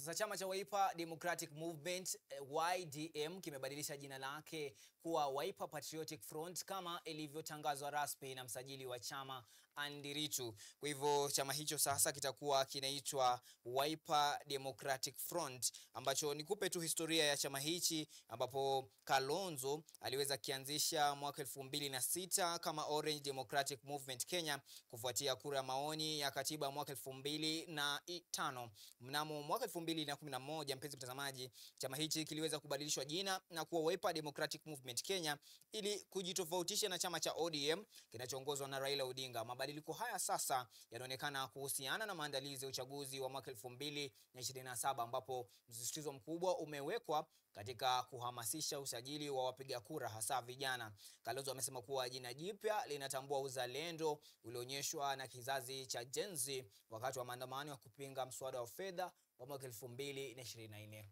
Sasa chama cha Wiper Democratic Movement YDM kimebadilisha jina lake kuwa Wiper Patriotic Front kama ilivyotangazwa rasmi na msajili wa chama Andy Ritu. Kwa hivyo chama hicho sasa kitakuwa kinaitwa Wiper Democratic Front, ambacho nikupe tu historia ya chama hichi, ambapo Kalonzo aliweza kianzisha mwaka 2006 kama Orange Democratic Movement Kenya kufuatia kura maoni ya katiba mwaka 2005. Mnamo mwaka 2011, mpenzi mtazamaji, chama hichi kiliweza kubadilishwa jina na kuwa Wiper Democratic Movement Kenya ili kujitofautisha na chama cha ODM kinachoongozwa na Raila Odinga. Mabadiliko haya sasa yanaonekana kuhusiana na maandalizi ya uchaguzi wa mwaka 2027, ambapo msisitizo mkubwa umewekwa katika kuhamasisha usajili wa wapiga kura, hasa vijana. Kalonzo amesema kuwa jina jipya linatambua uzalendo ulionyeshwa na kizazi cha Gen Z wakati wa maandamano ya kupinga mswada wa fedha wa mwaka 2024.